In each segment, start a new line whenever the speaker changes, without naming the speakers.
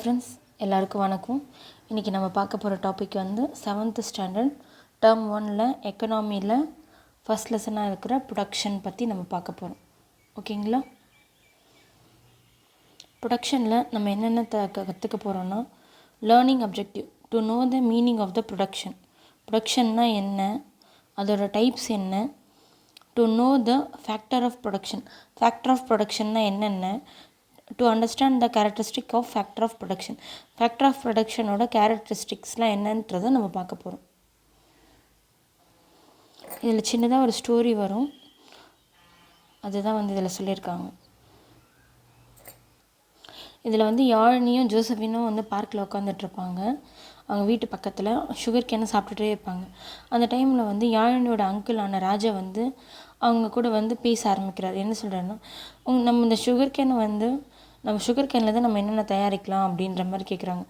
Friends எல்லாருக்கும் வணக்கம். இன்றைக்கி நம்ம பார்க்க போகிற டாபிக் வந்து 7th ஸ்டாண்டர்ட் டேர்ம் 1 எக்கனாமியில் ஃபஸ்ட் லெசனாக இருக்கிற ப்ரொடக்ஷன் பற்றி நம்ம பார்க்க போகிறோம். ஓகேங்களா? ப்ரொடக்ஷனில் நம்ம என்னென்ன கற்றுக்க போகிறோன்னா, learning objective to know the meaning of the production. ப்ரொடக்ஷன்னா என்ன, அதோட டைப்ஸ் என்ன, to know the factor of production. Factor of ப்ரொடக்ஷன்னா என்னென்ன, to understand the characteristic of factor of production. Factor of production ஓட கேரக்டரிஸ்டிக்ஸ்லாம் என்னன்றதை நம்ம பார்க்க போகிறோம். இதில் சின்னதாக ஒரு ஸ்டோரி வரும், அதுதான் வந்து இதில் சொல்லியிருக்காங்க. இதில் வந்து யாழினியும் ஜோசஃபினும் வந்து பார்க்கில் உட்காந்துட்ருப்பாங்க. அவங்க வீட்டு பக்கத்தில் சுகர் கேனை சாப்பிட்டுட்டே இருப்பாங்க. அந்த டைமில் வந்து யாழினியோட அங்கிளான ராஜா வந்து அவங்க கூட வந்து பேச ஆரம்பிக்கிறார். என்ன சொல்கிறாருன்னா, நம்ம இந்த சுகர் கேனை வந்து நம்ம சுகர் கேனில் தான் நம்ம என்னென்ன தயாரிக்கலாம் அப்படின்ற மாதிரி கேட்குறாங்க.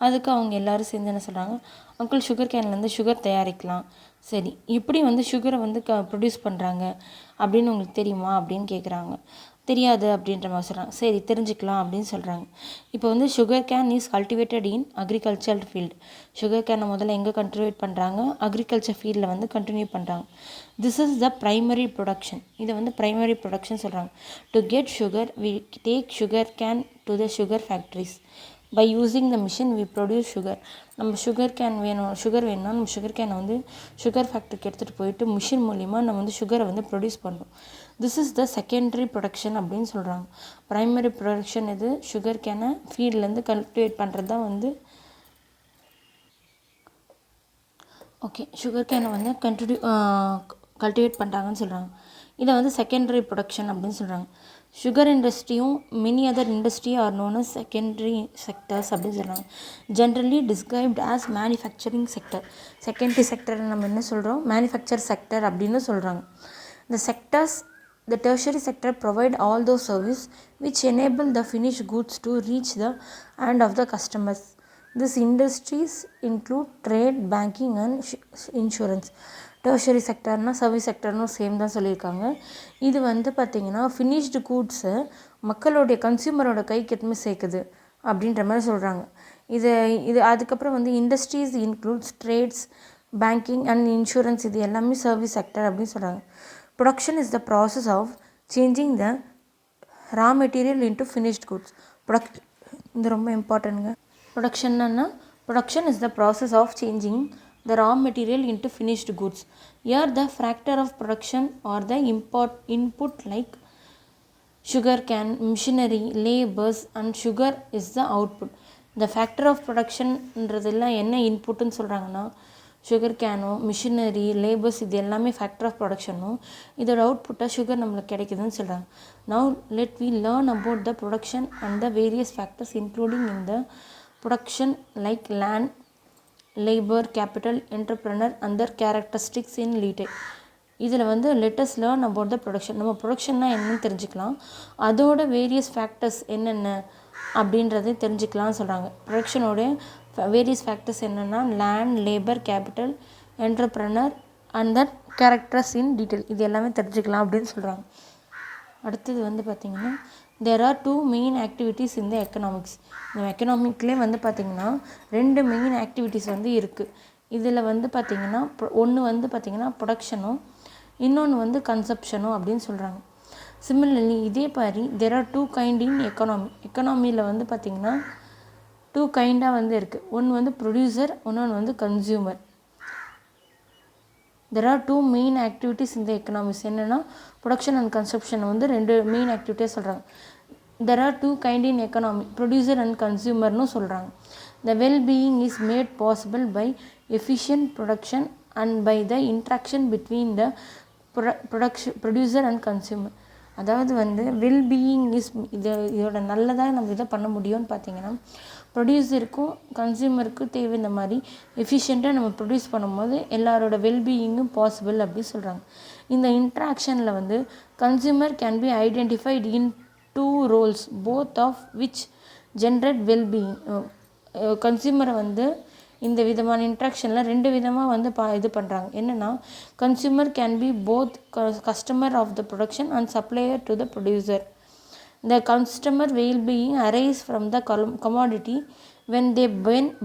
அதுக்கு அவங்க எல்லோரும் சேர்ந்து என்ன சொல்கிறாங்க, அங்கிள் சுகர் கேன்லேருந்து சுகர் தயாரிக்கலாம். சரி, எப்படி வந்து சுகரை வந்து ப்ரொடியூஸ் பண்ணுறாங்க அப்படின்னு உங்களுக்கு தெரியுமா அப்படின்னு கேட்குறாங்க. தெரியாது அப்படின்ற மாதிரி சொல்கிறாங்க. சரி, தெரிஞ்சுக்கலாம் அப்படின்னு சொல்கிறாங்க. இப்போ வந்து sugar cane is cultivated in agriculture field. Sugar கேனை முதல்ல எங்கே கல்டிவேட் பண்ணுறாங்க, அக்ரிகல்ச்சர் ஃபீல்டில் வந்து கண்டினியூ பண்ணுறாங்க. This is the primary production. இதை வந்து ப்ரைமரி ப்ரொடக்ஷன் சொல்கிறாங்க. To get sugar we take sugar cane to the sugar factories. By using the machine we produce sugar. நம்ம சுகர் கேன் சுகர் வேணும்னா நம்ம சுகர் கேனை வந்து சுகர் ஃபேக்ட்ரிக்கு எடுத்துகிட்டு போயிட்டு மிஷின் மூலிமா நம்ம வந்து சுகரை வந்து ப்ரொடியூஸ் பண்ணுறோம். This is the secondary production அப்படின்னு சொல்கிறாங்க. ப்ரைமரி ப்ரொடக்ஷன் இது சுகர் கேனை ஃபீல்ட்லேருந்து கல்டிவேட் பண்ணுறது தான் வந்து சுகர் கேனை வந்து கல்டிவேட் பண்ணுறாங்கன்னு சொல்கிறாங்க. இதை வந்து செகண்டரி ப்ரொடக்ஷன் அப்படின்னு சொல்கிறாங்க. சுகர் இண்டஸ்ட்ரியும் many other industry are known as secondary sectors அப்படின்னு சொல்கிறாங்க. Generally described as manufacturing sector. Secondary sector நம்ம என்ன சொல்கிறோம், மேனுஃபேக்சர் செக்டர் அப்படின்னு சொல்கிறாங்க. The sectors, the tertiary sector provide all those services which enable the finished goods to reach the hand of the customers. These industries include trade, banking and insurance. Tertiary செக்டர்னா service செக்டர்னும் same தான் சொல்லியிருக்காங்க. இது வந்து பார்த்திங்கன்னா finished கூட்ஸை மக்களுடைய கன்சியூமரோட கைக்கு எதுவுமே சேர்க்குது அப்படின்ற மாதிரி சொல்கிறாங்க. இது அதுக்கப்புறம் வந்து industries includes trades, banking and insurance. இது எல்லாமே சர்வீஸ் செக்டர் அப்படின்னு சொல்கிறாங்க. Production is the process of changing the raw material into finished goods. இது ரொம்ப இம்பார்ட்டன்ட்ங்க. Production is the process of changing the raw material into finished goods. Here the factor of production or the input like sugar cane, machinery, labors and sugar is the output. The factor of production ன்றதெல்லாம் என்ன இன்புட்னு சொல்கிறாங்கன்னா, sugar canoe, machinery, labours இது எல்லாமே factor of ப்ரொடக்ஷனும் இதோட அவுட்புட்டாக sugar நம்மளுக்கு கிடைக்குதுன்னு சொல்கிறாங்க. Now let we learn about the production and the various factors including in the production like land, labour, capital, entrepreneur and their characteristics in detail. இதில் வந்து let's learn about the production. நம்ம ப்ரொடக்ஷன்னா என்னன்னு தெரிஞ்சுக்கலாம், அதோட வேரியஸ் ஃபேக்டர்ஸ் என்னென்ன அப்படின்றத தெரிஞ்சுக்கலாம்னு சொல்கிறாங்க. ப்ரொடக்ஷனோட வேரியஸ் ஃபேக்டர்ஸ் என்னென்னா land, labour, capital, entrepreneur and that characters in detail. இது எல்லாமே தெரிஞ்சுக்கலாம் அப்படின்னு சொல்கிறாங்க. அடுத்தது வந்து பார்த்திங்கன்னா, there are two main activities in the economics. இந்த எக்கனாமிக்லேயே வந்து பார்த்திங்கன்னா 2 மெயின் ஆக்டிவிட்டீஸ் வந்து இருக்குது. இதில் வந்து பார்த்திங்கன்னா ஒன்று வந்து பார்த்திங்கன்னா ப்ரொடக்ஷனும், இன்னொன்று வந்து கன்சப்ஷனும் அப்படின்னு சொல்கிறாங்க. சிமிலர்லி இதே மாதிரி there are 2 kind in economy. எக்கனாமியில் வந்து பார்த்திங்கன்னா 2 கைண்டாக வந்து இருக்குது. ஒன்று வந்து ப்ரொடியூசர், இன்னொன்று வந்து consumer. there are 2 main activities in the economics. என்னென்னா ப்ரொடக்ஷன் அண்ட் கன்சப்ஷன் வந்து 2 மெயின் ஆக்டிவிட்டியாக சொல்கிறாங்க. there are 2 kind in economy, producer and consumerனு சொல்கிறாங்க. the well-being is made possible by efficient production and by the interaction between the producer and consumer. அதாவது வந்து wellbeing is இதோட நல்லதாக நம்ம இதை பண்ண முடியும்னு பார்த்திங்கன்னா, ப்ரொடியூசருக்கும் கன்சியூமருக்கும் தேவை இந்த மாதிரி எஃபிஷியண்ட்டாக நம்ம ப்ரொடியூஸ் பண்ணும்போது எல்லாரோட வெல்பீயிங்கும் பாசிபிள் அப்படின்னு சொல்கிறாங்க. இந்த இன்ட்ராக்ஷனில் வந்து consumer can B identified in 2 roles both of which generate well-being. கன்சியூமரை வந்து இந்த விதமான இன்ட்ராக்ஷனில் 2 விதமாக வந்து இது பண்ணுறாங்க. என்னென்னா consumer can be both customer of the production and supplier to the producer. The customer well-being arise from the commodity when they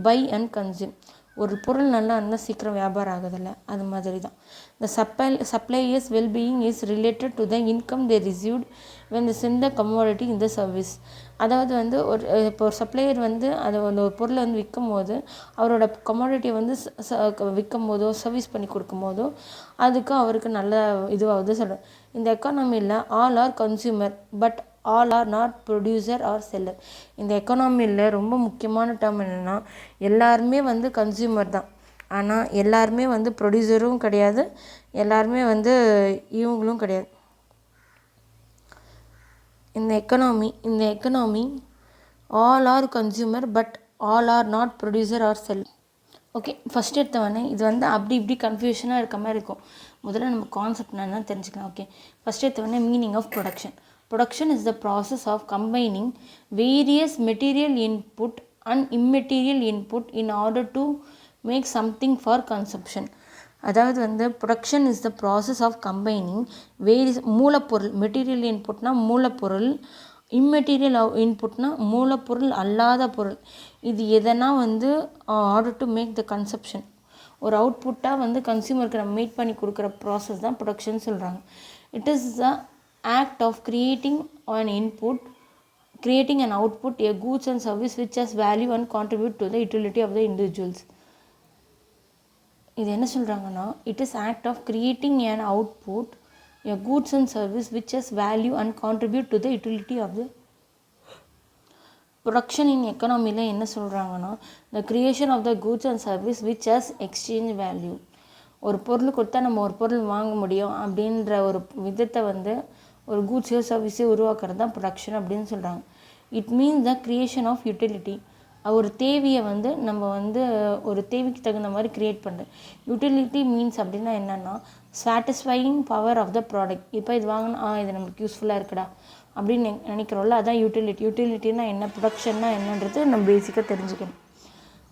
buy and consume. ஒரு பொருள் நல்லா இருந்தால் சீக்கிரம் வியாபாரம் ஆகுதில்ல, அது மாதிரி தான். The supplier's well-being is related to the income they received when they send the commodity in the service. அதாவது வந்து இப்போ ஒரு சப்ளையர் வந்து அதை ஒரு பொருளை வந்து விற்கும் போது அவரோட கமாடிட்டியை வந்து விற்கும் போதோ சர்வீஸ் பண்ணி கொடுக்கும் போதோ அதுக்கு அவருக்கு நல்ல இதுவாகுது சொல்கிறேன். இந்த எக்கானமியில் all are consumer but all are not producer or seller. இந்த எக்கானமியில் ரொம்ப முக்கியமான டேர்ம் என்னென்னா, எல்லாருமே வந்து கன்சியூமர் தான், ஆனால் எல்லாருமே வந்து ப்ரொடியூசரும் கிடையாது, எல்லாருமே வந்து இவங்களும் கிடையாது. இந்த economy all are consumer but all are not producer or sell. Okay, first எடுத்தவொடனே இது வந்து அப்படி இப்படி கன்ஃபியூஷனாக இருக்க மாதிரி இருக்கும். முதல்ல நம்ம கான்செப்ட் என்னென்னு தெரிஞ்சுக்கலாம். ஓகே, ஃபஸ்ட் எடுத்தவொடனே meaning of production. Production is the process of combining various material input and immaterial input in order to make something for consumption. அதாவது வந்து production is the process of combining various மூலப்பொருள், material இன்புட்னா மூலப்பொருள், immaterial இன்புட்னா மூலப்பொருள் அல்லாத பொருள், இது எதனா வந்து order to make the consumption, ஒரு அவுட்புட்டாக வந்து கன்சியூமருக்கு நம்ம மீட் பண்ணி கொடுக்குற ப்ராசஸ் தான் ப்ரொடக்ஷன் சொல்கிறாங்க. It is the act of creating an output, a goods and service which has value and contribute to the utility of the individuals. இது என்ன சொல்கிறாங்கன்னா, it is act of creating an output, a goods and service which has value and contribute to the utility of the production. in எக்கனாமியில் என்ன சொல்கிறாங்கன்னா, the creation of the goods and service which has exchange value. ஒரு பொருள் கொடுத்தா நம்ம ஒரு பொருள் வாங்க முடியும் அப்படின்ற ஒரு விதத்தை வந்து ஒரு கூட்ஸையோ சர்வீஸையோ உருவாக்குறது தான் ப்ரொடக்ஷன் அப்படின்னு சொல்கிறாங்க. It means the creation of utility. ஒரு தேவையை வந்து நம்ம வந்து ஒரு தேவைக்கு தகுந்த மாதிரி க்ரியேட் பண்ணுறது. யூட்டிலிட்டி மீன்ஸ் அப்படின்னா என்னென்னா, satisfying power of the product. இப்போ இது வாங்கினா இது நம்மளுக்கு யூஸ்ஃபுல்லாக இருக்குடா அப்படின்னு நினைக்கிறோம்ல, அதான் யூட்டிலிட்டி. யூட்டிலிட்டினா என்ன, ப்ரொடக்ஷன்னா என்னன்றது நம்ம பேசிக்காக தெரிஞ்சுக்கணும்.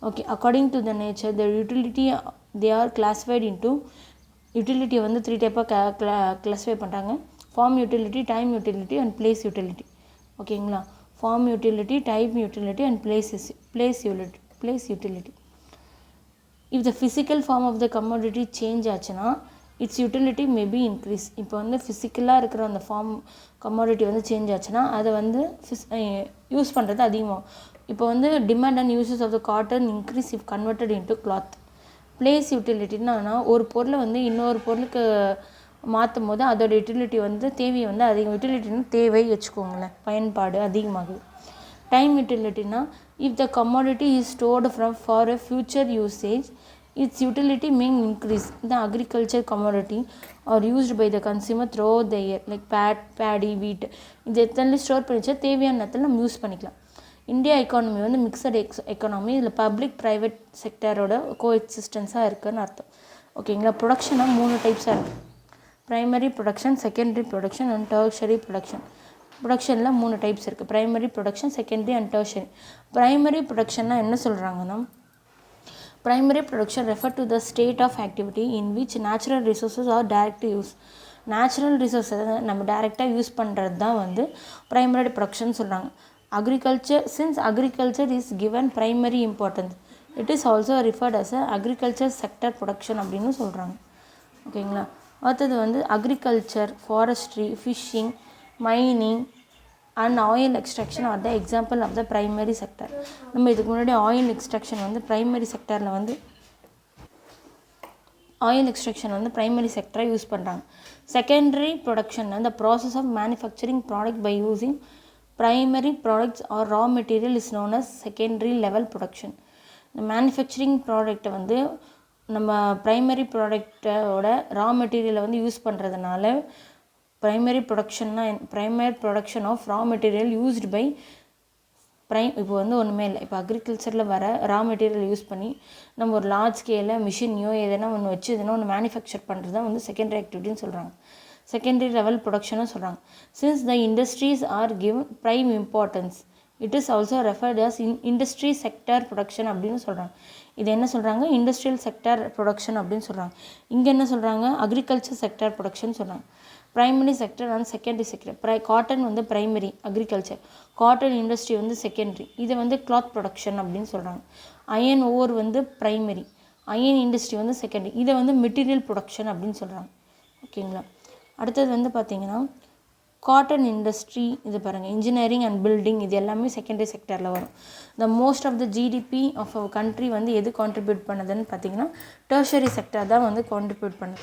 Okay, according to the nature the utility they are classified into. யூட்டிலிட்டியை வந்து 3 டைப்பாக கிளாஸிஃபை பண்ணுறாங்க. Form utility, time utility and place utility. ஓகேங்களா, form utility, time utility and place utility. If the physical form of the commodity change ஆச்சுன்னா its utility maybe increase. இப்போ வந்து ஃபிசிக்கலாக இருக்கிற அந்த ஃபார்ம் கமோடிட்டி வந்து சேஞ்ச் ஆச்சுன்னா அதை வந்து யூஸ் பண்ணுறது அதிகமாகும். இப்போ வந்து demand and uses of the cotton increase if converted into cloth. Place யூட்டிலிட்டின்னா ஒரு பொருளை வந்து இன்னொரு பொருளுக்கு மாற்றும் போது அதோட யூட்டிலிட்டி வந்து தேவையை வந்து அதிகம். யூட்டிலிட்டின்னு தேவை வச்சுக்கோங்களேன், பயன்பாடு அதிகமாகுது. டைம் யூட்டிலிட்டினா if the commodity is stored for a future usage its utility may increase. The agriculture commodity are used by the consumer throughout the year like paddy, wheat. இது எத்தனை ஸ்டோர் பண்ணிச்சா தேவையான நேரத்தில் நம்ம யூஸ் பண்ணிக்கலாம். இந்தியா எக்கானமி வந்து mixed economy. இதில் public private செக்டரோட கோஎக்ஸிஸ்டன்ஸாக இருக்குதுன்னு அர்த்தம். ஓகேங்களா, ப்ரொடக்ஷனாக 3 டைப்ஸாக இருக்குது. Primary production, secondary production and tertiary production. ப்ரொடக்ஷனில் 3 டைப்ஸ் இருக்குது. Primary production, secondary and tertiary. Primary ப்ரொடக்ஷன்னா என்ன சொல்கிறாங்கன்னா, primary production refer to the state of activity in which natural resources are direct use. நேச்சுரல் ரிசோர்ஸை நம்ம டைரெக்டாக யூஸ் பண்ணுறது தான் வந்து ப்ரைமரி ப்ரொடக்ஷன் சொல்கிறாங்க. agriculture is given primary importance, it is also referred as a agriculture sector production அப்படின்னு சொல்கிறாங்க. ஓகேங்களா, அடுத்தது வந்து agriculture, forestry, fishing, mining and oil extraction are the example of the primary sector. நம்ம இதுக்கு முன்னாடி ஆயில் எக்ஸ்ட்ராக்ஷன் வந்து ப்ரைமரி செக்டரில் வந்து ப்ரைமரி செக்டராக யூஸ் பண்ணுறாங்க. செகண்டரி ப்ரொடக்ஷன் அந்த process of manufacturing product by using primary products or raw material is known as secondary level production. இந்த மேனுஃபேக்சரிங் ப்ராடக்ட்டை வந்து நம்ம ப்ரைமரி ப்ராடக்டோட ரா மெட்டீரியலை வந்து யூஸ் பண்ணுறதுனால primary production of raw material used by இப்போ வந்து ஒன்றுமே இல்லை. இப்போ அக்ரிகல்ச்சரில் வர ரா மெட்டீரியல் யூஸ் பண்ணி நம்ம ஒரு லார்ஜ் ஸ்கேலில் மிஷினையோ எதனா ஒன்று வச்சு எதனா ஒன்று மேனுஃபேக்சர் பண்ணுறது தான் வந்து செகண்டரி ஆக்டிவிட்டின்னு சொல்கிறாங்க. செகண்டரி லெவல் ப்ரொடக்ஷனும் சொல்கிறாங்க. Since the industries are given prime importance it is also referred as industry sector production அப்படின்னு சொல்கிறாங்க. இது என்ன சொல்கிறாங்க, இண்டஸ்ட்ரியல் செக்டர் ப்ரொடக்ஷன் அப்படின்னு சொல்கிறாங்க. இங்கே என்ன சொல்கிறாங்க, அக்ரிகல்ச்சர் செக்டர் ப்ரொடக்ஷன் சொல்கிறாங்க. Primary sector and secondary sector. Cotton வந்து ப்ரைமரி அக்ரிகல்ச்சர், காட்டன் இண்டஸ்ட்ரி வந்து செகண்டரி. இதை வந்து கிளாத் ப்ரொடக்ஷன் அப்படின்னு சொல்கிறாங்க. அயன் ஓர் வந்து ப்ரைமரி, அயன் இண்டஸ்ட்ரி வந்து செகண்டரி. இதை வந்து மெட்டீரியல் ப்ரொடக்ஷன் அப்படின்னு சொல்கிறாங்க. ஓகேங்களா. அடுத்தது வந்து பார்த்திங்கன்னா காட்டன் இண்டஸ்ட்ரி, இது பாருங்கள், இன்ஜினியரிங் அண்ட் பில்டிங், இது எல்லாமே செகண்டரி செக்டரில் வரும். The most of the GDP of our country வந்து எது கான்ட்ரிபியூட் பண்ணுதுன்னு பார்த்தீங்கன்னா டெர்ஷரி செக்டர் தான் வந்து கான்ட்ரிபியூட் பண்ணுது.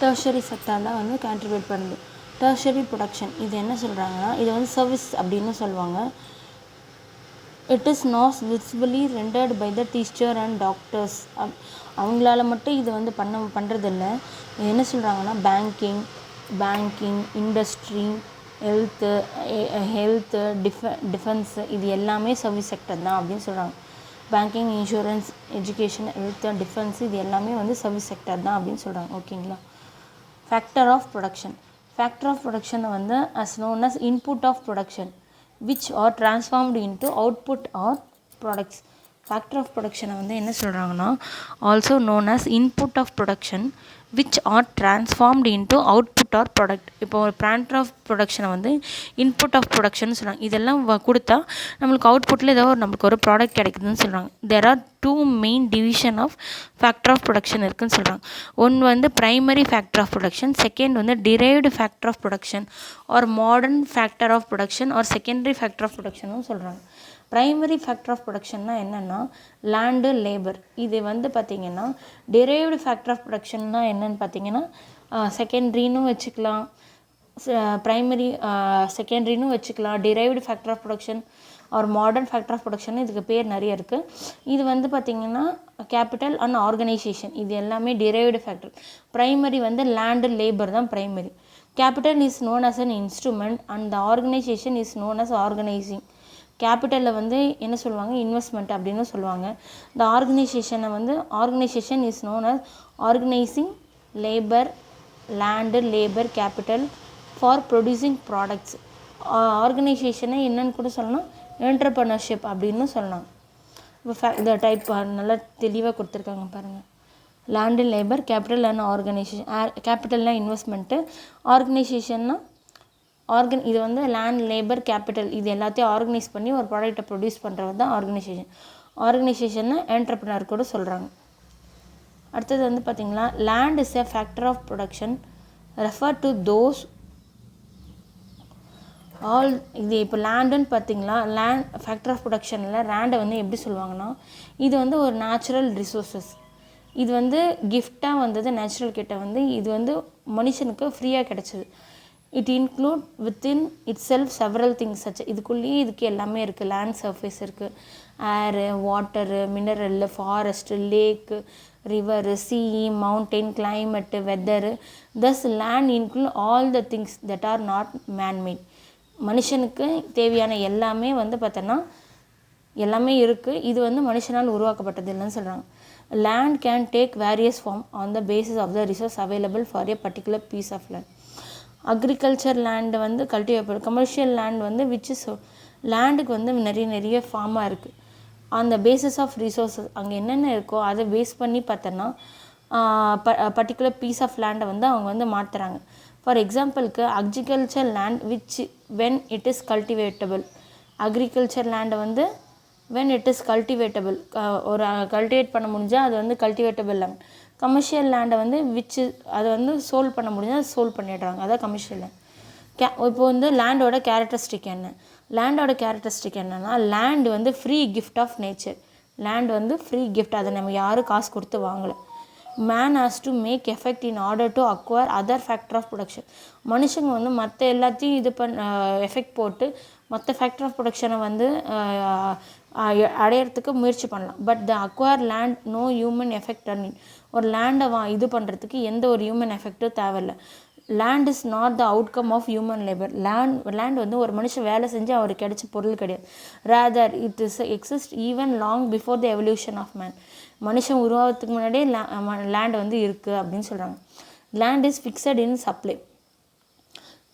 டெர்ஷரி செக்டர் தான் வந்து கான்ட்ரிபியூட் பண்ணுது. டெர்ஷரி ப்ரொடக்ஷன் இது என்ன சொல்கிறாங்கன்னா, இது வந்து சர்வீஸ் அப்படின்னு சொல்லுவாங்க. It is not visibly rendered by the teacher and doctors. அவங்களால மட்டும் இது வந்து பண்ணுறதில்ல. இது என்ன சொல்கிறாங்கன்னா பேங்கிங், இண்டஸ்ட்ரி, ஹெல்த்து, டிஃபென்ஸு, இது எல்லாமே சர்வீஸ் செக்டர் தான் அப்படின்னு சொல்கிறாங்க. Banking, insurance, education, health, defence, இது எல்லாமே வந்து சர்வீஸ் செக்டர் தான் அப்படின்னு சொல்கிறாங்க. ஓகேங்களா. ஃபேக்டர் ஆஃப் ப்ரொடக்ஷனை வந்து as known as input of production which are transformed into output or products. Factor of ப்ரொடக்ஷனை வந்து என்ன சொல்கிறாங்கன்னா also known as input of production which are transformed into output or product. இப்போ ஒரு ஃபேக்டர் ஆஃப் ப்ரொடக்ஷனை வந்து இன்புட் ஆஃப் ப்ரொடக்ஷன் சொல்கிறாங்க. இதெல்லாம் கொடுத்தா நம்மளுக்கு அவுட்புட்டில் ஏதோ நம்மளுக்கு ஒரு ப்ராடக்ட் கிடைக்குதுன்னு சொல்கிறாங்க. There are 2 main division of factor of production இருக்குதுன்னு சொல்கிறாங்க. ஒன்று வந்து primary factor of production, second வந்து derived factor of production or modern factor of production or secondary factor of ப்ரொடக்ஷனும் சொல்கிறாங்க. ப்ரைமரி ஃபேக்டர் ஆஃப் ப்ரொடக்ஷன்னா என்னென்னா லேண்டு, லேபர். இது வந்து பார்த்திங்கன்னா டிரைவ்டு ஃபேக்டர் ஆஃப் ப்ரொடக்ஷன்னா என்னென்னு பார்த்திங்கன்னா செகண்ட்ரின்னு வச்சுக்கலாம், ப்ரைமரி செகண்ட்ரின்னு வச்சுக்கலாம், derived factor of production or modern factor of production, இதுக்கு பேர் நிறைய இருக்குது. இது வந்து பார்த்திங்கன்னா கேபிட்டல் அண்ட் ஆர்கனைசேஷன், இது எல்லாமே டிரைவ்டு ஃபேக்டர். ப்ரைமரி வந்து லேண்டு, லேபர் தான் primary. Capital is known as an instrument and the organisation is known as organising. கேபிட்டலில் வந்து என்ன சொல்லுவாங்க, இன்வெஸ்ட்மெண்ட் அப்படின்னு சொல்லுவாங்க. இந்த organisation is known as organising labour, land, labour, capital for producing products. ஆர்கனைசேஷனை என்னன்னு கூட சொல்லணும், என்டர்ப்ரனர்ஷிப் அப்படின்னு சொல்லலாம். இப்போ இந்த டைப் நல்லா தெளிவாக கொடுத்துருக்காங்க பாருங்கள். Land, labour, capital and organisation. கேபிட்டல்னால் இன்வெஸ்ட்மெண்ட்டு, ஆர்கனைசேஷன்னா இது வந்து லேண்ட், லேபர், கேபிட்டல், இது எல்லாத்தையும் ஆர்கனைஸ் பண்ணி ஒரு ப்ராடக்டை ப்ரொடியூஸ் பண்ணுறது தான் ஆர்கனைசேஷன். ஆர்கனைசேஷன்னா என்டர்ப்ரனர் கூட சொல்கிறாங்க. அடுத்தது வந்து பார்த்திங்கன்னா land is a factor of production refer to those all. இது இப்போ லேண்டுன்னு பார்த்திங்களா, ஃபேக்டர் ஆஃப் ப்ரொடக்ஷனில் லேண்டை வந்து எப்படி சொல்லுவாங்கன்னா, இது வந்து ஒரு நேச்சுரல் ரிசோர்ஸஸ். இது வந்து கிஃப்டாக வந்தது, நேச்சுரல் கிட்ட வந்து இது வந்து மனுஷனுக்கு ஃப்ரீயாக கிடச்சிது. It include within itself several things such. இதுக்குள்ளேயே இதுக்கு எல்லாமே இருக்குது. லேண்ட் சர்ஃபேஸ் இருக்குது, air, water, mineral, forest, lake, river, sea, mountain, climate, weather. Thus land include all the things that are not manmade. மனுஷனுக்கு தேவையான எல்லாமே வந்து பார்த்தோன்னா எல்லாமே இருக்குது. இது வந்து மனுஷனால் உருவாக்கப்பட்டது இல்லைன்னு சொல்கிறாங்க. Land can take various form on the basis of the resource available for a particular piece of land. Agriculture land வந்து கல்டிவேட், கமர்ஷியல் லேண்ட் வந்து லேண்டுக்கு வந்து நிறைய ஃபார்மாக இருக்குது. அந்த பேசிஸ் ஆஃப் ரிசோர்ஸஸ் அங்கே என்னென்ன இருக்கோ அதை பேஸ் பண்ணி பார்த்தோன்னா பர்டிகுலர் பீஸ் ஆஃப் லேண்டை வந்து அவங்க வந்து மாற்றுறாங்க. ஃபார் எக்ஸாம்பிளுக்கு agriculture land when it is cultivable. Agriculture லேண்டை வந்து வென் இட் இஸ் கல்டிவேட்டபிள், ஒரு கல்டிவேட் பண்ண முடிஞ்சால் அது வந்து கல்டிவேட்டபிள் லேண்ட். கமர்ஷியல் லேண்டை வந்து அதை வந்து சோல்வ் பண்ண முடிஞ்சால் அது சோல்வ் பண்ணிடுறாங்க, அதான் கமர்ஷியல் லேண்ட். இப்போ வந்து லேண்டோட கேரக்டரிஸ்டிக் என்ன? லேண்டோட கேரக்டரிஸ்டிக் என்னென்னா, லேண்டு வந்து free gift of nature. Land வந்து ஃப்ரீ கிஃப்ட், அதை நம்ம யாரும் காசு கொடுத்து வாங்கலை. Man has to make effect in order to acquire other factor of production. மனுஷங்க வந்து மற்ற எல்லாத்தையும் எஃபெக்ட் போட்டு மற்ற ஃபேக்டர் ஆஃப் ப்ரொடக்ஷனை வந்து அடையிறதுக்கு முயற்சி பண்ணலாம். But the acquire land no human effect on it. ஒரு லேண்டை இது பண்ணுறதுக்கு எந்த ஒரு ஹியூமன் எஃபெக்ட்டும் தேவையில்லை. Land is not the outcome of human labour. Land வந்து ஒரு மனுஷன் வேலை செஞ்சு அவருக்கு கிடைச்ச பொருள் கிடையாது. Rather it is exist even long before the evolution of man. மனுஷன் உருவாகிறதுக்கு முன்னாடியே லேண்ட் வந்து இருக்குது அப்படின்னு சொல்கிறாங்க. Land is fixed in supply.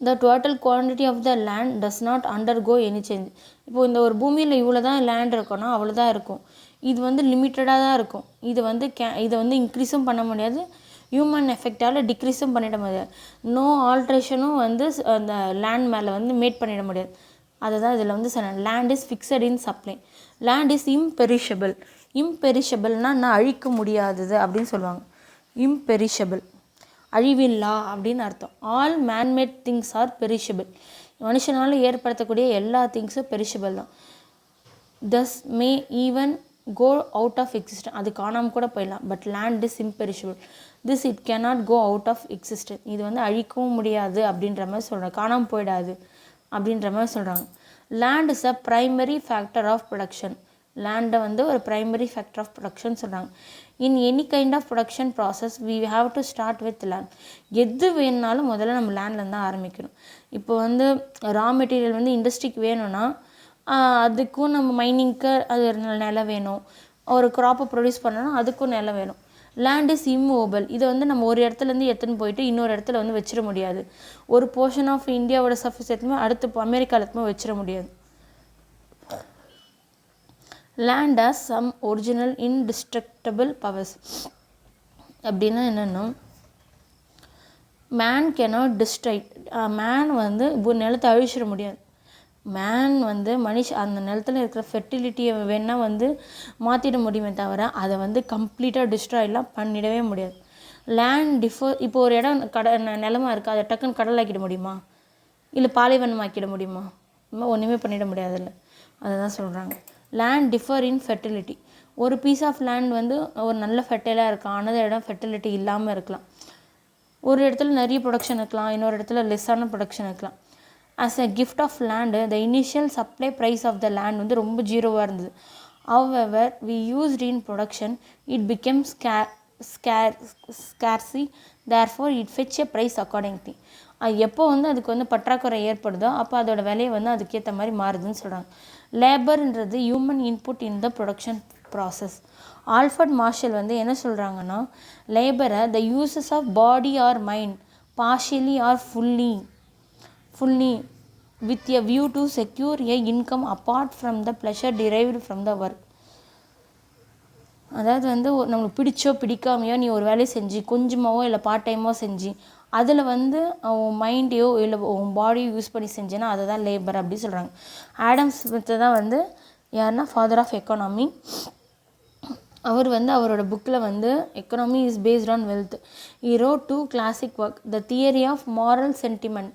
The total quantity of the land does not undergo any change. இப்போது இந்த ஒரு பூமியில் இவ்வளோ தான் லேண்ட் இருக்குன்னா அவ்வளோதான் இருக்கும். இது வந்து லிமிட்டடாக தான் இருக்கும். இதை வந்து இன்க்ரீஸும் பண்ண முடியாது, ஹியூமன் எஃபெக்டால் டிக்ரீஸும் பண்ணிட முடியாது. நோ ஆல்ட்ரேஷனும் வந்து அந்த லேண்ட் மேலே வந்து மேட் பண்ணிட முடியாது. அதை தான் இதில் வந்து சொன்னேன். Land is fixed in supply. Land is imperishable. இம்பெரிஷபிள்னால் என்ன, அழிக்க முடியாதது அப்படின்னு சொல்லுவாங்க. இம்பெரிஷபிள் அழிவில்லா அப்படின்னு அர்த்தம். All manmade things are perishable. மனுஷனால் ஏற்படுத்தக்கூடிய எல்லா திங்ஸும் பெரிஷபிள் தான். Thus may even go out of existence. அது காணாமல் கூட போயிடலாம். But land is imperishable. This it cannot go out of existence. இது வந்து அழிக்கவும் முடியாது அப்படின்ற மாதிரி சொல்கிறாங்க. காணாமல் போயிடாது அப்படின்ற மாதிரி சொல்கிறாங்க. Land is a primary factor of production. லேண்டை வந்து ஒரு ப்ரைமரி ஃபேக்டர் ஆஃப் ப்ரொடக்ஷன் சொல்கிறாங்க. In any kind of production process we have to start with land. எது வேணுனாலும் முதல்ல நம்ம லேண்ட்லேருந்து தான் ஆரம்பிக்கணும். இப்போ வந்து ரா மெட்டீரியல் வந்து இண்டஸ்ட்ரிக்கு வேணும்னா அதுக்கும் நம்ம மைனிங்க்கு அது நிலம் வேணும். ஒரு க்ராப்பை ப்ரொடியூஸ் பண்ணோன்னா அதுக்கும் நிலம் வேணும். Land is immovable. இதை வந்து நம்ம ஒரு இடத்துலேருந்து எடுத்துன்னு போயிட்டு இன்னொரு இடத்துல வந்து வச்சிட முடியாது. ஒரு போர்ஷன் ஆஃப் இந்தியாவோட சர்ஃபேஸ் எடுத்துமே அடுத்து அமெரிக்காவில் எடுத்துமே வச்சிட முடியாது. Land has some original indestructible powers. அப்படின்னா என்னென்னா, மேன் கேனாட் டிஸ்ட்ராய். மேன் வந்து நிலத்தை அழிச்சிட முடியாது. மேன் வந்து அந்த நிலத்தில் இருக்கிற ஃபெர்டிலிட்டியை வேணால் வந்து மாற்றிட முடியுமே தவிர அதை வந்து கம்ப்ளீட்டாக டிஸ்ட்ராய்லாம் பண்ணிடவே முடியாது. Land differ. இப்போ ஒரு இடம் நிலமா இருக்குது, அதை டக்குன்னு கடலாக்கிட முடியுமா, இல்லை பாலைவனமாக்கிட முடியுமா? ஒன்றுமே பண்ணிட முடியாதுல்ல. அதை தான் சொல்கிறாங்க. லேண்ட் டிஃபர் இன் ஃபெர்டிலிட்டி. ஒரு பீஸ் ஆஃப் லேண்ட் வந்து ஒரு நல்ல ஃபெர்டைலாக இருக்கலாம், ஆனால் இடம் ஃபெர்டிலிட்டி இல்லாமல் இருக்கலாம். ஒரு இடத்துல நிறைய ப்ரொடக்ஷன் இருக்கலாம், இன்னொரு இடத்துல லெஸ்ஸான ப்ரொடக்ஷன் இருக்கலாம். As a gift of land the initial supply price of the land வந்து ரொம்ப ஜீரோவாக இருந்தது. However we used in production it became scarce, therefore it fetch a price accordingly. எப்போ வந்து அதுக்கு வந்து பற்றாக்குறை ஏற்படுதோ அப்போ அதோட விலையை வந்து அதுக்கேற்ற மாதிரி மாறுதுன்னு சொல்கிறாங்க. லேபர்ன்றது human input in the production process. Alfred Marshall வந்து என்ன சொல்கிறாங்கன்னா, லேபரை the uses of body or mind partially or fully with a view to secure a income apart from the pleasure derived from the work. அதாவது வந்து நம்மளுக்கு பிடிச்சோ பிடிக்காமையோ நீ ஒரு வேலையை செஞ்சு கொஞ்சமாவோ இல்லை பார்ட் டைமோ செஞ்சு அதில் வந்து உன் மைண்டையோ இல்லை உன் பாடியோ யூஸ் பண்ணி செஞ்சேன்னா அதை தான் லேபர் அப்படி சொல்கிறாங்க. ஆடம் ஸ்மித் தான் வந்து யாருன்னா ஃபாதர் ஆஃப் எக்கானமி. அவர் வந்து அவரோட புக்கில் வந்து economy is based on wealth. He wrote 2 classic work. The theory of moral sentiment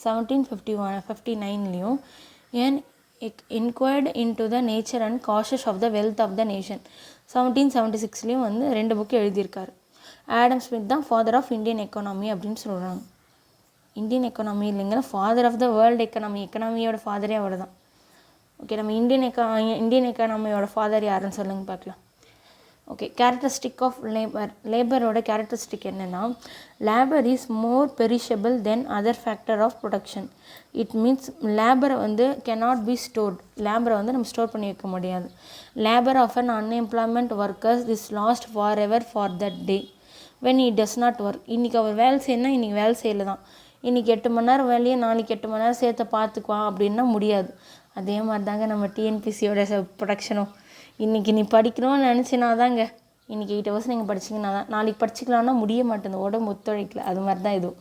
1759லையும் and inquired into the nature and causes of the wealth of the nation 1776லையும் வந்து 2 புக்கு எழுதியிருக்காரு. Adam Smith தான் father of Indian economy அப்படின்னு சொல்கிறாங்க. Indian economy இல்லைங்க, father of the world economy. எக்கானமியோட ஃபாதரே அவர் தான். ஓகே, நம்ம இந்தியன் எக்கானமியோட ஃபாதர் யாருன்னு சொல்லுங்க பார்க்கலாம். Okay, characteristic of labour. லேபரோட கேரக்டரிஸ்டிக் என்னென்னா, labour is more perishable then other factor of production. It means லேபரை வந்து கேனாட் பி ஸ்டோர்ட். லேபரை வந்து நம்ம ஸ்டோர் பண்ணி வைக்க முடியாது. Labour of an unemployment workers is lost for ever for that day when it does not work. இன்றைக்கி அவர் வேலை செய்யணும், இன்றைக்கி வேலை செய்யலை தான். இன்றைக்கி 8 மணி நேரம் வேலையை நாளைக்கு 8 மணி நேரம் சேர்த்து பார்த்துக்குவான் அப்படின்னா முடியாது. அதே மாதிரி தாங்க நம்ம டிஎன்பிசியோட ப்ரொடக்ஷனும். இன்றைக்கி நீ படிக்கணும்னு நினச்சினா தாங்க, இன்றைக்கி 8 hours நீங்கள் படிச்சிங்கன்னா தான் நாளைக்கு படிச்சிக்கலான்னா முடிய மாட்டேங்குது, உடம்பு ஒத்துழைக்கல. அது மாதிரி தான் இதுவும்.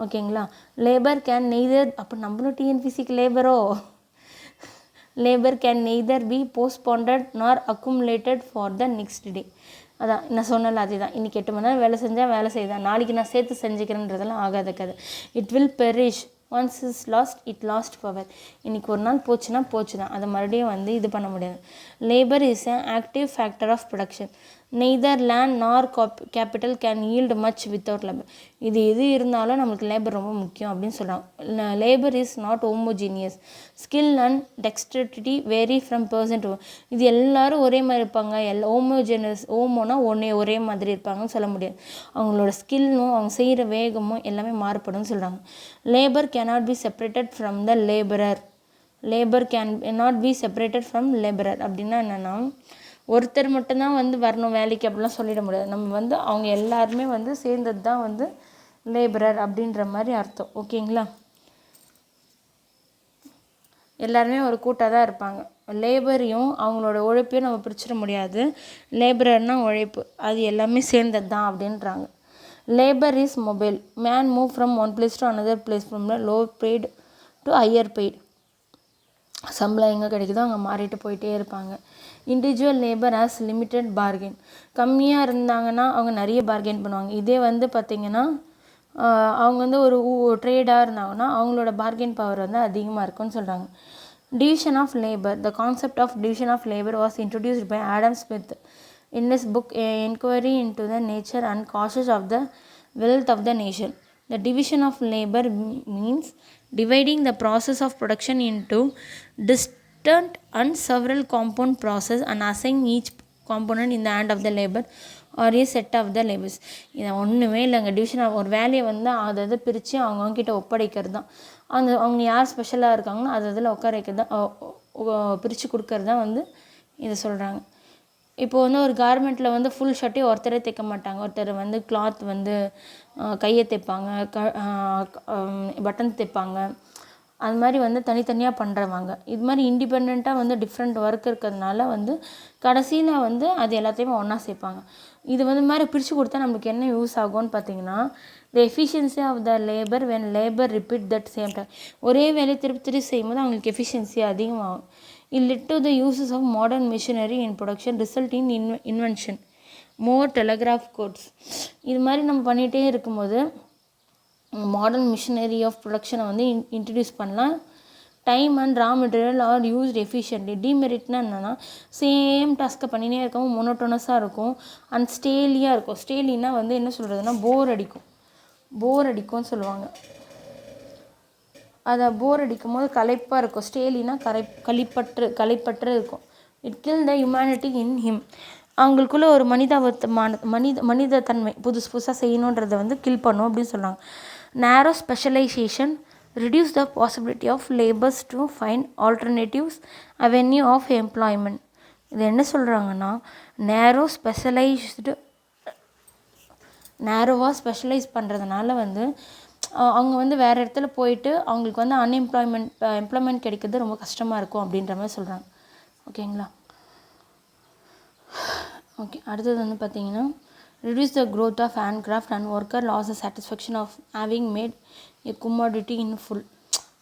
ஓகேங்களா. லேபர் கேன் நெய்தர், அப்போ நம்மளும் டிஎன்பிசிக்கு லேபரோ, labour can neither B postponed நார் accumulated for the next day. அதான் நான் சொன்னல, அதே தான். இன்றைக்கி 8 மணி நேரம் வேலை செஞ்சால் வேலை செய்யுதான், நாளைக்கு நான் சேர்த்து செஞ்சுக்கிறேன்றதெல்லாம் ஆகாத கதை. It will perish once is lost it last power. இன்றைக்கி ஒரு நாள் போச்சுன்னா போச்சு தான், அதை மறுபடியும் வந்து இது பண்ண முடியாது. Labour is an active factor of production. Neither land nor capital can yield much without labour. இது எது இருந்தாலும் நம்மளுக்கு லேபர் ரொம்ப முக்கியம் அப்படின்னு சொல்கிறாங்க. Labour is not homogeneous. Skill and dexterity vary from person to. இது எல்லோரும் ஒரே மாதிரி இருப்பாங்க. ஹோமோனா ஒரே மாதிரி இருப்பாங்கன்னு சொல்ல முடியாது. அவங்களோட ஸ்கில்லும் அவங்க செய்கிற வேகமும் எல்லாமே மாறுபடும் சொல்கிறாங்க. Labour cannot be separated from the laborer. Labour can not be separated from labourer. அப்படின்னா என்னென்னா, ஒருத்தர் மட்டும்தான் வந்து வரணும் வேலைக்கு அப்படிலாம் சொல்லிட முடியாது. நம்ம வந்து அவங்க எல்லாருமே வந்து சேர்ந்தது தான் வந்து லேபரர் அப்படின்ற மாதிரி அர்த்தம். ஓகேங்களா. எல்லாருமே ஒரு கூட்டாக தான் இருப்பாங்க. லேபரையும் அவங்களோட உழைப்பையும் நம்ம பிரிச்சிட முடியாது. லேபரர்னால் உழைப்பு, அது எல்லாமே சேர்ந்தது தான் அப்படின்றாங்க. Labour is mobile. Man move from one place to another place from low paid to higher paid. சம்பளம் எங்கே கிடைக்குதோ அங்கே மாறிட்டு போயிட்டே இருப்பாங்க. Individual labour as limited bargain. கம்மியாக இருந்தாங்கன்னா அவங்க நிறைய பார்கெயின் பண்ணுவாங்க. இதே வந்து பார்த்திங்கன்னா அவங்க வந்து ஒரு ட்ரேடாக இருந்தாங்கன்னா அவங்களோட பார்கெயின் பவர் வந்து அதிகமாக இருக்கும்னு சொல்கிறாங்க. Division of labour. The concept of division of labour was introduced by Adam Smith in his book Inquiry into the Nature and Causes of the Wealth of the Nation. The division of labor means dividing the process of production into distinct and several component process and assigning each component in the hand of the labor or a set of the labors. இதை ஒன்றுமே இல்லைங்க. Division ஒரு வேலையை வந்து அதை பிரித்து அவங்கக்கிட்ட ஒப்படைக்கிறது தான். அவங்க யார் ஸ்பெஷலாக இருக்காங்களோ அதில் உட்கார வைக்கிறது தான், பிரித்து கொடுக்கறது தான் வந்து இதை சொல்கிறாங்க. இப்போது வந்து ஒரு கார்மெண்ட்டில் வந்து ஃபுல் ஷர்ட்டையும் ஒருத்தரே தைக்க மாட்டாங்க. ஒருத்தர் வந்து கிளாத் வந்து கையை தைப்பாங்க, பட்டன் தைப்பாங்க. அது மாதிரி வந்து தனித்தனியாக பண்ணுறவாங்க. இது மாதிரி இண்டிபெண்ட்டாக வந்து டிஃப்ரெண்ட் ஒர்க் இருக்கிறதுனால வந்து கடைசியில் வந்து அது எல்லாத்தையுமே ஒன்றா சேர்ப்பாங்க. இது வந்து மாதிரி பிரித்து கொடுத்தா நம்மளுக்கு என்ன யூஸ் ஆகும்னு பார்த்தீங்கன்னா, the efficiency of the labour when labour repeat that same time. ஒரே வேலையை திருப்பி செய்யும்போது அவங்களுக்கு எஃபிஷியன்சி அதிகமாகும். It led to the uses of modern machinery in production, resulting in invention more telegraph codes. இது மாதிரி நம்ம பண்ணிகிட்டே இருக்கும்போது மாடர்ன் மிஷினரி ஆஃப் ப்ரொடக்ஷனை வந்து இன்ட்ரடியூஸ் பண்ணலாம். Time and raw material are used efficiently. டிமெரிட்னா என்னென்னா, சேம் டாஸ்க்கை பண்ணினே இருக்கவும் மோனோட்டோனஸாக இருக்கும் அண்ட் ஸ்டேலியாக இருக்கும். ஸ்டேலினா வந்து என்ன சொல்கிறதுனா போர் அடிக்கும்னு சொல்லுவாங்க. அதை போர் அடிக்கும் போது களைப்பாக இருக்கும். ஸ்டேலினா களைப்பற்று இருக்கும். It kill the humanity in him. அவங்களுக்குள்ள ஒரு மனித தன்மை புதுசாக செய்யணுன்றதை வந்து கில் பண்ணும் அப்படின்னு சொல்கிறாங்க. நேரோ specialisation reduce the possibility of laborers to find alternatives avenue of employment. இது என்ன சொல்கிறாங்கன்னா, நேரோவாக ஸ்பெஷலைஸ் பண்ணுறதுனால வந்து அவங்க வந்து வேறு இடத்துல போயிட்டு அவங்களுக்கு வந்து எம்ப்ளாய்மெண்ட் கிடைக்கிறது ரொம்ப கஷ்டமாக இருக்கும் அப்படின்ற மாதிரி சொல்கிறாங்க. ஓகேங்களா? ஓகே, அடுத்தது வந்து பார்த்திங்கன்னா, reduce the growth of handcraft and worker loss the satisfaction of having made a commodity in full.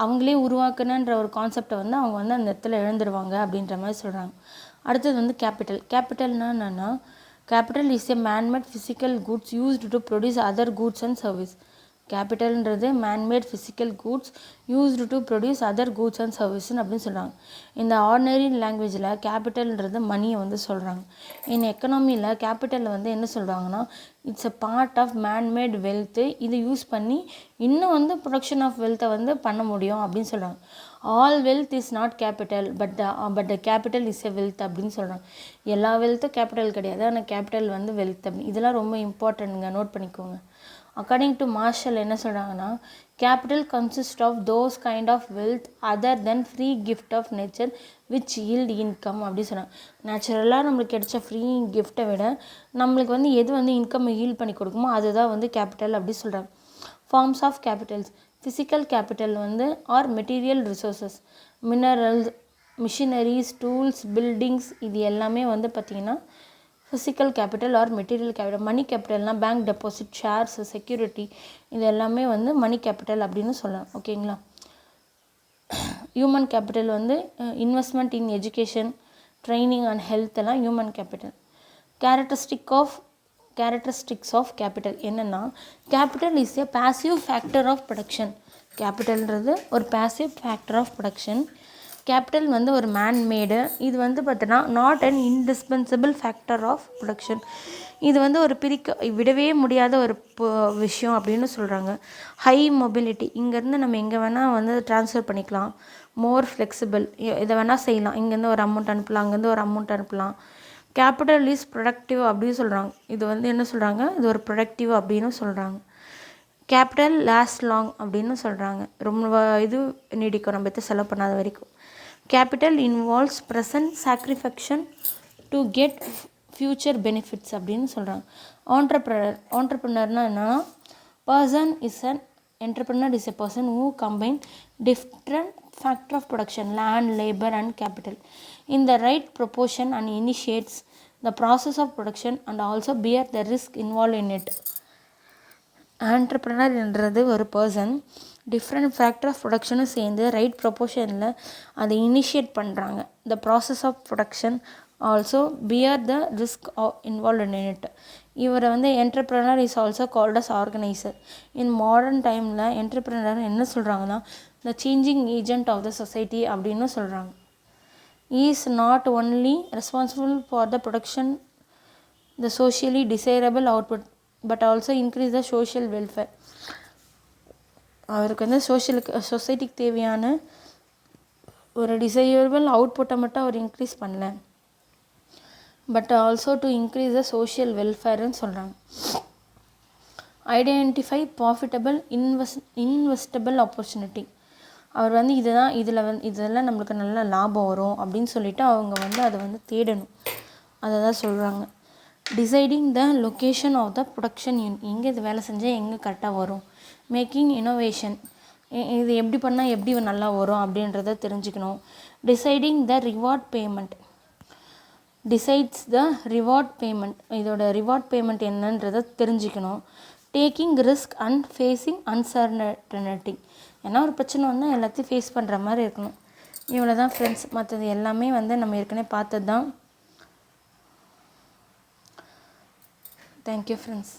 அவங்களே உருவாக்குனன்ற ஒரு கான்செப்டை வந்து அவங்க வந்து அந்த இடத்துல எழுந்துருவாங்க அப்படின்ற மாதிரி சொல்கிறாங்க. அடுத்தது வந்து கேபிட்டல்னா என்னென்னா, capital is a manmade physical goods used to produce other goods and service. கேபிட்டல்ன்றது manmade physical goods used to produce other goods and சர்வீஸ்ன்னு அப்படின்னு சொல்கிறாங்க. இந்த ஆர்டினரி லாங்குவேஜில் கேபிட்டல்ன்றது மணியை வந்து சொல்கிறாங்க. இந்த எக்கனாமியில் கேபிட்டலில் வந்து என்ன சொல்கிறாங்கன்னா, it's a part of manmade wealth. இதை யூஸ் பண்ணி இன்னும் வந்து ப்ரொடக்ஷன் ஆஃப் வெல்த்தை வந்து பண்ண முடியும் அப்படின்னு சொல்கிறாங்க. All wealth is not capital but the capital is a wealth அப்படின்னு சொல்கிறாங்க. எல்லா வெல்த்தும் கேபிட்டல் கிடையாது, ஆனால் கேபிட்டல் வந்து வெல்த் அப்படின்னு. இதெல்லாம் ரொம்ப இம்பார்ட்டன்ட்ங்க, நோட் பண்ணிக்கோங்க. அக்கார்டிங் டு மார்ஷல் என்ன சொல்கிறாங்கன்னா, capital consist of those kind of wealth other than free gift of nature which yield income அப்படி சொன்னாங்க. நேச்சுரலாக நம்மளுக்கு கிடைச்ச ஃப்ரீ கிஃப்ட்டை விட நம்மளுக்கு வந்து எது வந்து இன்கம் ஹீல் பண்ணி கொடுக்குமோ அதுதான் வந்து கேபிட்டல் அப்படி சொல்கிறாங்க. Forms of capitals. Physical capital வந்து or material resources, minerals, machineries, tools, buildings, இது எல்லாமே வந்து பார்த்திங்கன்னா physical capital or material capital. Money கேபிட்டல்னால் பேங்க் டெபாசிட், ஷேர்ஸ், செக்யூரிட்டி, இது எல்லாமே வந்து மணி கேபிட்டல் அப்படின்னு சொல்லலாம். ஓகேங்களா? ஹியூமன் கேபிட்டல் வந்து investment in education, training and health எல்லாம் human capital. Characteristics of capital என்னென்னா, capital is a passive factor of production. கேபிட்டல்ன்றது ஒரு passive factor of production. Capital வந்து ஒரு மேன்மேடு. இது வந்து பார்த்தோன்னா not an indispensable factor of production. இது வந்து ஒரு விடவே முடியாத ஒரு விஷயம் அப்படின்னு சொல்கிறாங்க. ஹை மொபிலிட்டி, இங்கேருந்து நம்ம எங்கே வேணால் வந்து ட்ரான்ஸ்ஃபர் பண்ணிக்கலாம். மோர் ஃப்ளெக்சிபிள், இதை வேணால் செய்யலாம். இங்கேருந்து ஒரு அமௌண்ட் அனுப்பலாம், அங்கேருந்து ஒரு அமௌண்ட் அனுப்பலாம். கேபிட்டல் இஸ் ப்ரொடக்டிவ் அப்படின்னு சொல்கிறாங்க. இது வந்து என்ன சொல்கிறாங்க, இது ஒரு ப்ரொடக்டிவ் அப்படின்னு சொல்கிறாங்க. கேபிட்டல் லாஸ்ட் லாங் அப்படின்னு சொல்கிறாங்க. ரொம்ப இது நீடிக்கும் நம்ம எது செலவு பண்ணாத வரைக்கும். Capital involves present sacrifice to get future benefits அப்படின்னு சொல்கிறாங்க. ஆண்டர்ப்ரனர்னால் என்னென்னா, entrepreneur is a person who combine different factor of production, land, labor and capital in the right proportion and initiates the process of production and also bear the risk involved in it. ஆண்டர்ப்ரனர்ன்றது ஒரு person different factor of ப்ரொடக்ஷனும் சேர்ந்து right ப்ரொபோஷனில் அதை initiate பண்ணுறாங்க. The process of production also bear the risk involve in it. இவரை வந்து entrepreneur is also called as organiser. In modern டைமில் என்டர்ப்ரனர் என்ன சொல்கிறாங்கன்னா the changing agent of the society அப்படின்னு சொல்கிறாங்க. Is not only responsible for the production the socially desirable output but also increase the social welfare. அவருக்கு வந்து சொசைட்டிக்கு தேவையான ஒரு டிசைரபிள் அவுட்புட்டை மட்டும் அவர் இன்க்ரீஸ் பண்ணல, but also to increase the social வெல்ஃபேர்னு சொல்கிறாங்க. Identify profitable investable opportunity. அவர் வந்து இதெல்லாம் நம்மளுக்கு நல்ல லாபம் வரும் அப்படின்னு சொல்லிட்டு அவங்க வந்து அதை வந்து தேடணும். அதை தான் சொல்கிறாங்க. Deciding the location of the production unit. எங்கே இது வேலை செஞ்சால் எங்கே கரெக்டாக வரும். Making innovation. இது எப்படி பண்ணால் எப்படி நல்லா வரும் அப்படின்றத தெரிஞ்சுக்கணும். Deciding the reward payment. Decides the reward payment. இதோட ரிவார்ட் பேமெண்ட் என்னன்றதை தெரிஞ்சுக்கணும். Taking risk and facing uncertainty. ஏன்னா ஒரு பிரச்சனை வந்தால் எல்லாத்தையும் ஃபேஸ் பண்ணுற மாதிரி இருக்கணும். இவ்வளோ தான் ஃப்ரெண்ட்ஸ். மற்றது எல்லாமே வந்து நம்ம ஏற்கனவே பார்த்தது தான். Thank you friends.